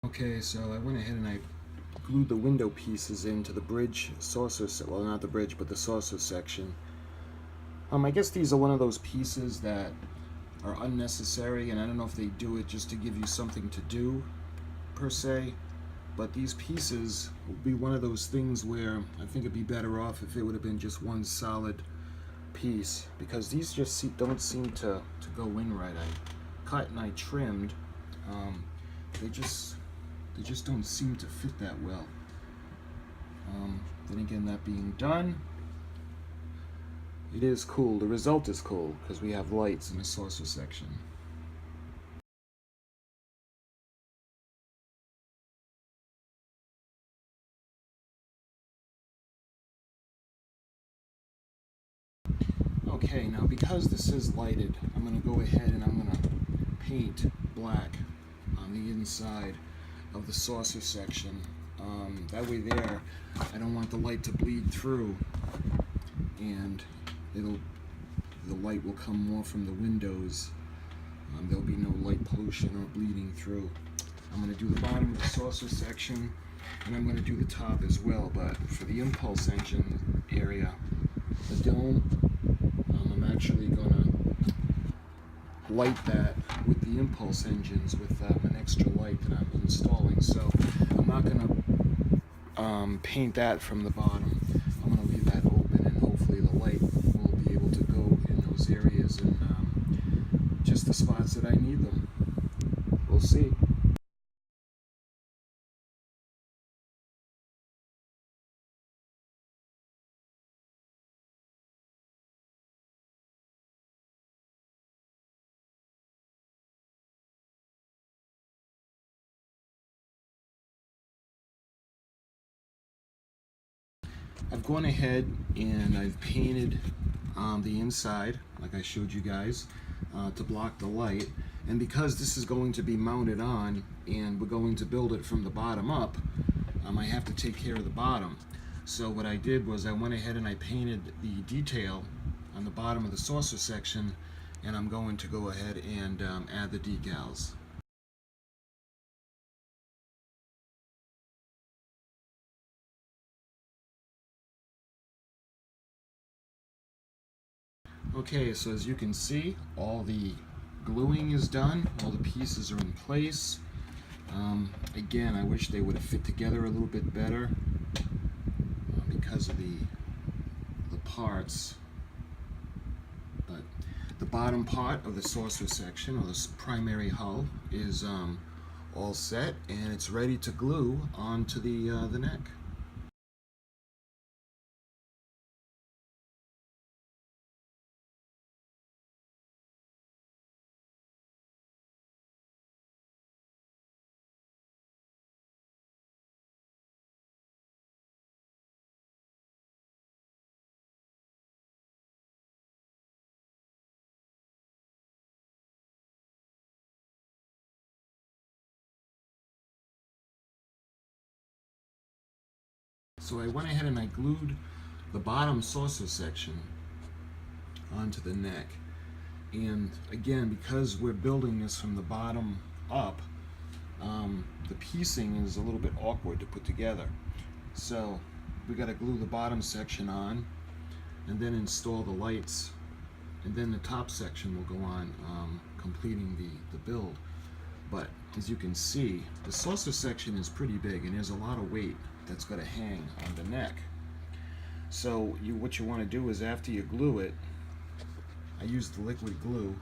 Okay, so I went ahead and I glued the window pieces into the bridge saucer, well, not the bridge, but the saucer section. I guess these are one of those pieces that are unnecessary, and I don't know if they do it just to give you something to do, per se, but these pieces would be one of those things where I think it'd be better off if it would have been just one solid piece, because these just don't seem to go in right. I cut and I trimmed. They just don't seem to fit that well. Then again, that being done, it is cool. The result is cool because we have lights in the saucer section. Okay, now because this is lighted, I'm going to go ahead and I'm going to paint black on the inside of the saucer section. That way there, I don't want the light to bleed through, and the light will come more from the windows. There'll be no light pollution or bleeding through. I'm going to do the bottom of the saucer section, and I'm going to do the top as well, but for the impulse engine area, the dome, I'm actually going to light that with the impulse engines with an extra light that I'm installing. So I'm not going to paint that from the bottom. I'm going to leave that open, and hopefully the light will be able to go in those areas and just the spots that I need them. We'll see. I've gone ahead and I've painted the inside, like I showed you guys, to block the light. And because this is going to be mounted on and we're going to build it from the bottom up, I have to take care of the bottom. So what I did was I went ahead and I painted the detail on the bottom of the saucer section, and I'm going to go ahead and add the decals. Okay, so as you can see, all the gluing is done, all the pieces are in place. Again, I wish they would have fit together a little bit better because of the parts. But the bottom part of the saucer section, or the primary hull, is all set, and it's ready to glue onto the neck. So I went ahead and I glued the bottom saucer section onto the neck. And again, because we're building this from the bottom up, the piecing is a little bit awkward to put together. So we got to glue the bottom section on and then install the lights, and then the top section will go on, completing the build. But as you can see, the saucer section is pretty big, and there's a lot of weight that's going to hang on the neck. So what you want to do is, after you glue it, I used the liquid glue,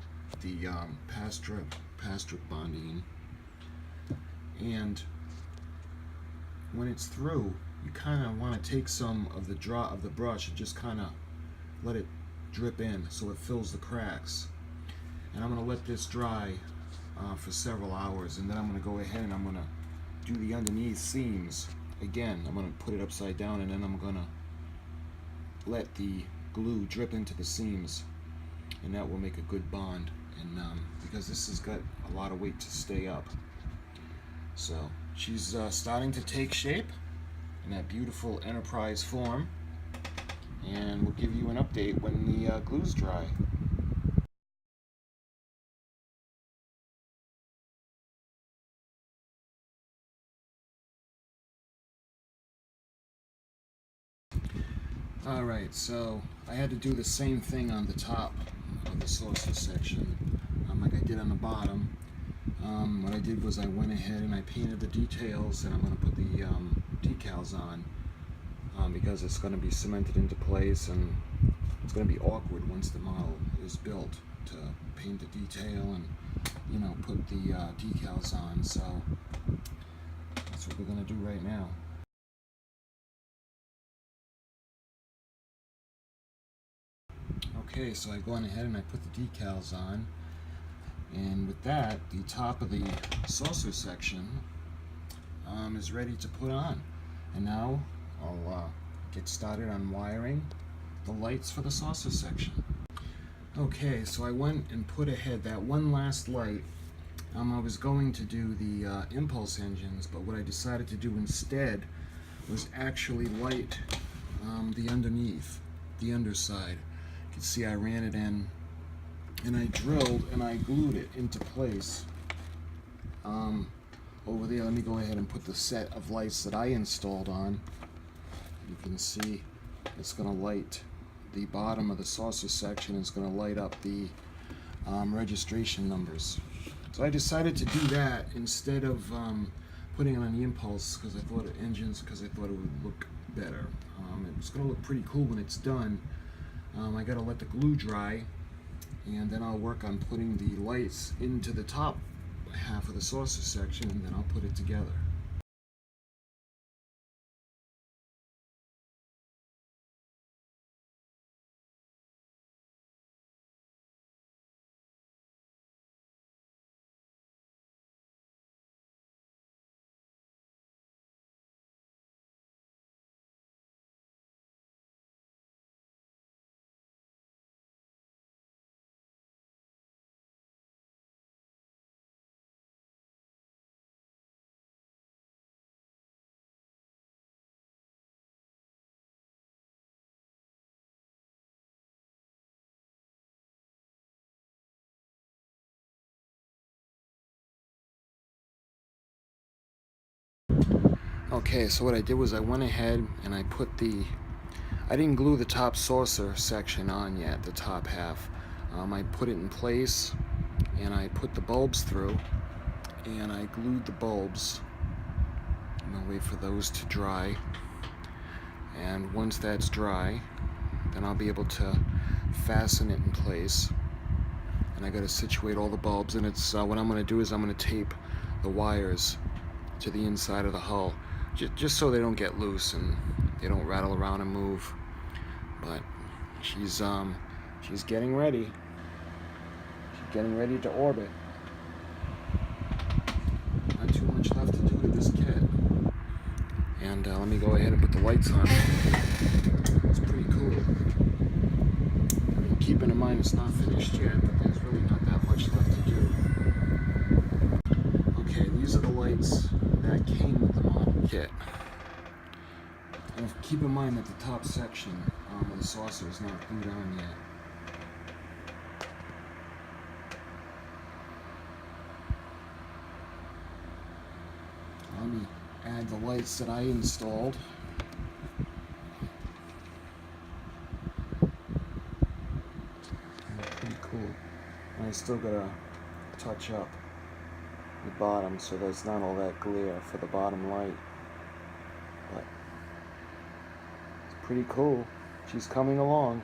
the Pastric bonding, and when it's through, you kind of want to take some of the brush and just kind of let it drip in so it fills the cracks. And I'm going to let this dry for several hours, and then I'm going to go ahead and I'm going to do the underneath seams. Again, I'm going to put it upside down, and then I'm going to let the glue drip into the seams, and that will make a good bond. And because this has got a lot of weight to stay up, so she's starting to take shape in that beautiful Enterprise form, and we'll give you an update when the glue's dry. Alright, so I had to do the same thing on the top of the saucer section, like I did on the bottom. What I did was I went ahead and I painted the details, and I'm going to put the decals on because it's going to be cemented into place, and it's going to be awkward once the model is built to paint the detail and, you know, put the decals on. So that's what we're going to do right now. Okay, so I go on ahead and I put the decals on, and with that, the top of the saucer section is ready to put on. And now I'll get started on wiring the lights for the saucer section. Okay, so I went and put ahead that one last light. I was going to do the impulse engines, but what I decided to do instead was actually light the underneath, the underside. You can see I ran it in, and I drilled and I glued it into place over there. Let me go ahead and put the set of lights that I installed on. You can see it's going to light the bottom of the saucer section. It's going to light up the registration numbers. So I decided to do that instead of putting it on the impulse because I thought it would look better. It's going to look pretty cool when it's done. I got to let the glue dry, and then I'll work on putting the lights into the top half of the saucer section, and then I'll put it together. Okay, so what I did was I went ahead and I didn't glue the top saucer section on yet, the top half. I put it in place, and I put the bulbs through, and I glued the bulbs. I'm gonna wait for those to dry, and once that's dry, then I'll be able to fasten it in place. And I got to situate all the bulbs, and it's what I'm going to do is I'm going to tape the wires to the inside of the hull, just so they don't get loose and they don't rattle around and move. But she's getting ready. She's getting ready to orbit. Not too much left to do to this kit. And let me go ahead and put the lights on. It's pretty cool. Keeping in mind it's not finished yet, but there's really not that much left to do. Okay, these are the lights that came with the model kit. And keep in mind that the top section of the saucer is not glued on yet. Let me add the lights that I installed. Pretty cool. And I still gotta touch up the bottom so there's not all that glare for the bottom light. But it's pretty cool. She's coming along.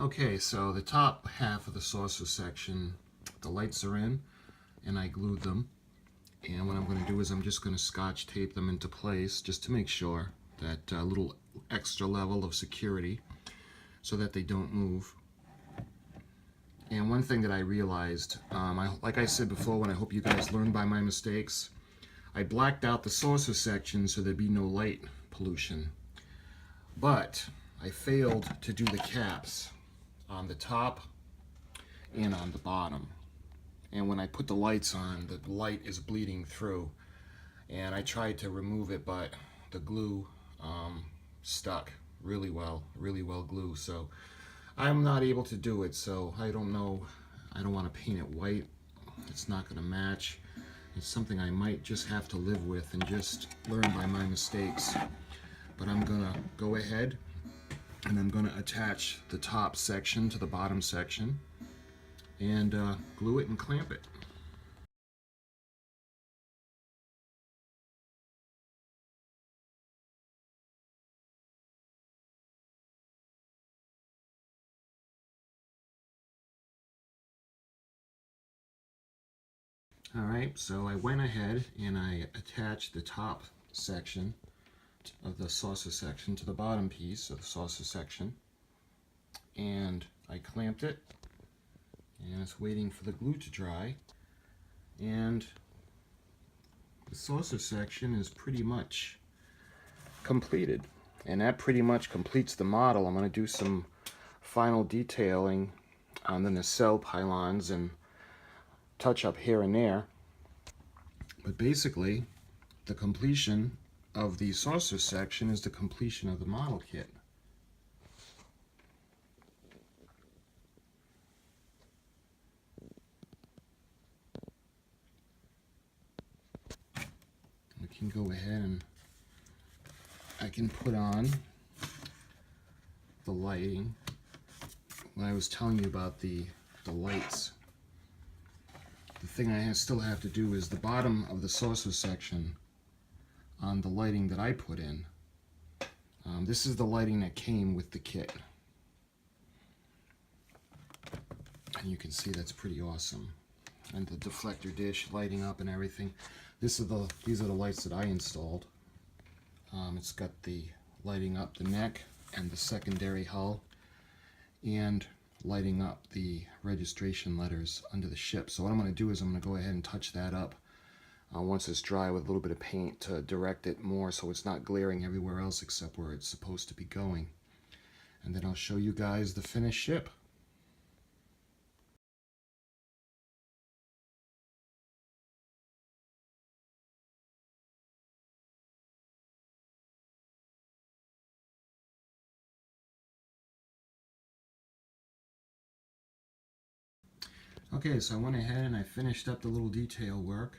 Okay, so the top half of the saucer section, the lights are in, and I glued them. And what I'm going to do is I'm just going to scotch tape them into place just to make sure that little extra level of security so that they don't move. And one thing that I realized, like I said before, when I hope you guys learn by my mistakes, I blacked out the saucer section so there'd be no light pollution. But I failed to do the caps on the top and on the bottom. And when I put the lights on, the light is bleeding through. And I tried to remove it, but the glue stuck really well glue. So I'm not able to do it, so I don't know. I don't want to paint it white. It's not going to match. It's something I might just have to live with and just learn by my mistakes. But I'm going to go ahead and I'm going to attach the top section to the bottom section and glue it and clamp it. Alright, so I went ahead and I attached the top section of the saucer section to the bottom piece of the saucer section, and I clamped it, and it's waiting for the glue to dry, and the saucer section is pretty much completed, and that pretty much completes the model. I'm going to do some final detailing on the nacelle pylons and touch up here and there, but basically the completion of the saucer section is the completion of the model kit. We can go ahead and I can put on the lighting. When I was telling you about the lights, the thing I still have to do is the bottom of the saucer section on the lighting that I put in. This is the lighting that came with the kit. And you can see that's pretty awesome. And the deflector dish lighting up and everything. These are the lights that I installed. It's got the lighting up the neck and the secondary hull, and lighting up the registration letters under the ship. So what I'm going to do is I'm going to go ahead and touch that up once it's dry with a little bit of paint to direct it more so it's not glaring everywhere else except where it's supposed to be going. And then I'll show you guys the finished ship. Okay, so I went ahead and I finished up the little detail work.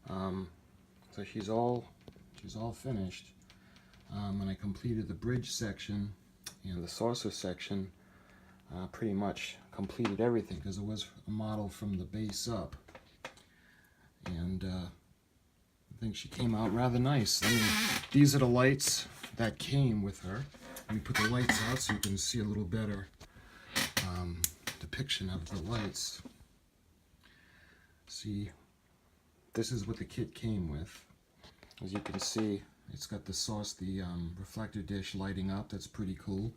So she's all finished. And I completed the bridge section and the saucer section. Pretty much completed everything because it was a model from the base up. And I think she came out rather nice. I mean, these are the lights that came with her. Let me put the lights out so you can see a little better depiction of the lights. See, this is what the kit came with. As you can see, it's got the reflector dish lighting up. That's pretty cool.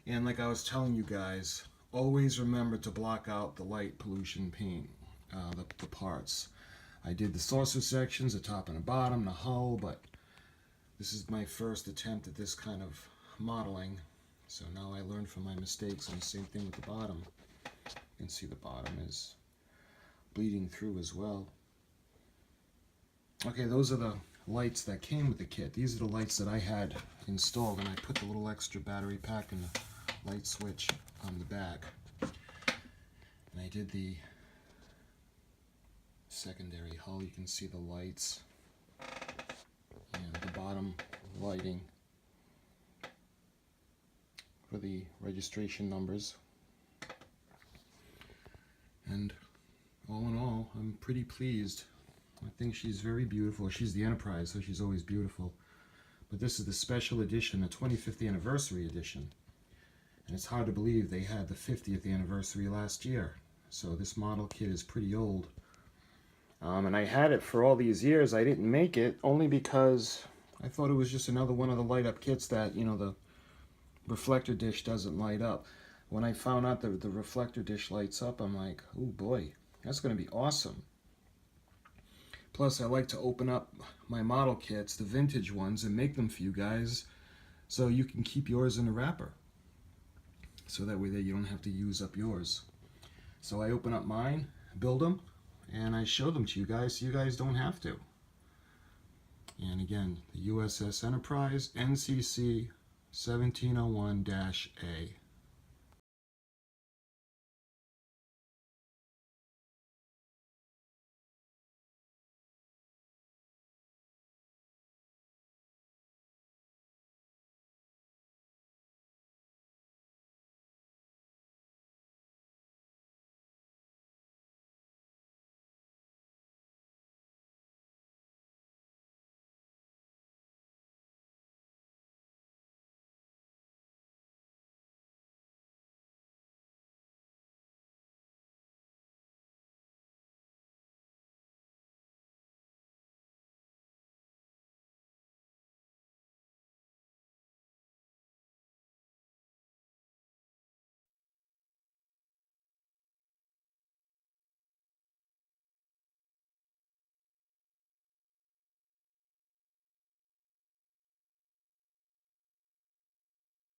And like I was telling you guys, always remember to block out the light pollution paint, the parts. I did the saucer sections, the top and the bottom, the hull, but this is my first attempt at this kind of modeling. So now I learned from my mistakes, and the same thing with the bottom. You can see the bottom is bleeding through as well. Okay, those are the lights that came with the kit. These are the lights that I had installed, and I put the little extra battery pack and the light switch on the back. And I did the secondary hull. You can see the lights and the bottom lighting for the registration numbers. And all in all, I'm pretty pleased. I think she's very beautiful. She's the Enterprise, so she's always beautiful. But this is the special edition, the 25th anniversary edition. And it's hard to believe they had the 50th anniversary last year. So this model kit is pretty old. And I had it for all these years. I didn't make it only because I thought it was just another one of the light up kits that, you know, the reflector dish doesn't light up. When I found out that the reflector dish lights up, I'm like, oh boy, that's going to be awesome. Plus, I like to open up my model kits, the vintage ones, and make them for you guys so you can keep yours in the wrapper. So that way you don't have to use up yours. So I open up mine, build them, and I show them to you guys so you guys don't have to. And again, the USS Enterprise, NCC 1701-A.